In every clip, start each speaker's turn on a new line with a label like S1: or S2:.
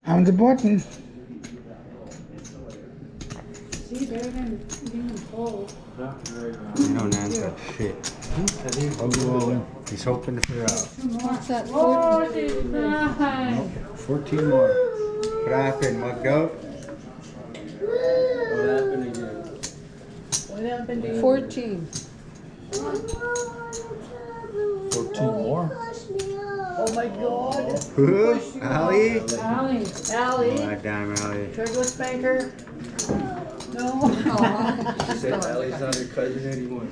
S1: I'm the button.
S2: See, better than being full.
S3: You know, Nan's got shit. He's hoping to figure out.
S2: What's that?
S4: Oh, she's nice.
S3: 14 more. What happened? Mugged out?
S5: What happened again?
S4: What happened to you?
S2: 14.
S5: 14 more?
S4: Oh my God.
S3: Who? Allie?
S4: Allie.
S3: Oh,
S4: Allie.
S3: damn Allie.
S4: Try to go spank her. No.
S5: She said Allie's not her cousin anymore.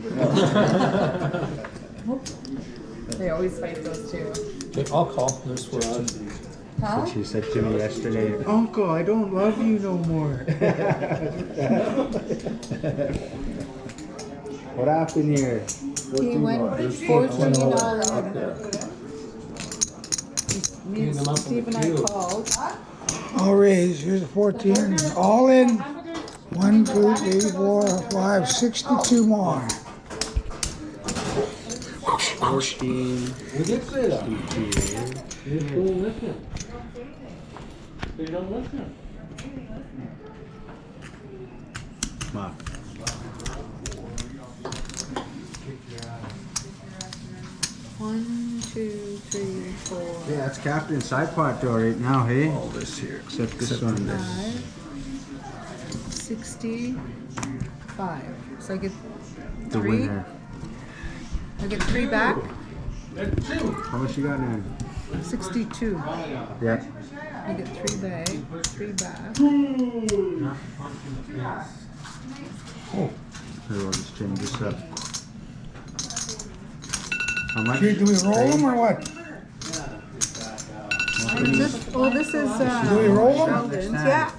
S6: They always fight those two.
S5: Okay, I'll call. There's 14.
S6: Huh?
S3: She said to me yesterday, Uncle, I don't love you no more. What happened here?
S2: He went 14 all in. Me and Steve and I called.
S1: All raised. Here's the 14. All in. 1, 2, 3, 4, 5, 62 more.
S3: 14.
S5: We did say that. You don't listen. You don't listen.
S3: Come on.
S2: One, two, three, four,
S3: Yeah, that's Captain Side Pot door right now, hey?
S5: All this here.
S3: Except this one.
S2: 5, 65. So I get
S3: The
S2: 3.
S3: winner.
S2: I get 3 back.
S3: How much you got now?
S2: 62.
S3: Yeah.
S2: I get 3 back. 3 back.
S3: Oh. Here, we'll just change this up. How much?
S1: Do we roll them or what?
S2: This is
S1: Do we roll them?
S2: Sheldon's. Yeah.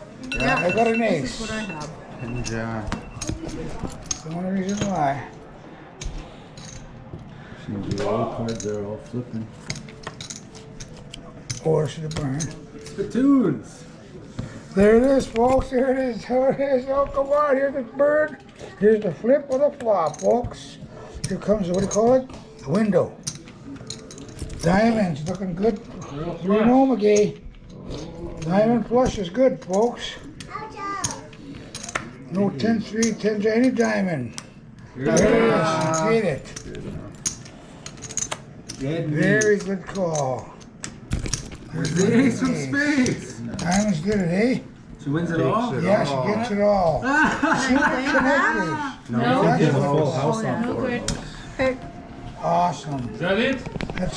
S1: I got an
S2: This is
S1: ace.
S2: what I have.
S3: And,
S1: The only reason why.
S5: Seems the all cards are all flipping.
S1: Or should have burned.
S5: Spittoons.
S1: There it is, folks. Here it is. Here it is. Oh, come on. Here's the bird. Here's the flip of the flop, folks. Here comes, what do you call it? The window. Diamonds looking good. 3-0 McGee. Diamond flush is good, folks. No 10-3, 10 any diamond. There it is. Get it. Very good call.
S5: There's some space.
S1: Diamonds did it, eh?
S5: She wins it all?
S1: Yeah, she gets it all. Super connectors.
S4: No.
S1: That's
S5: Full house on
S4: No
S5: board.
S4: good.
S2: Pick.
S1: awesome.
S5: Is that it?
S1: That's it.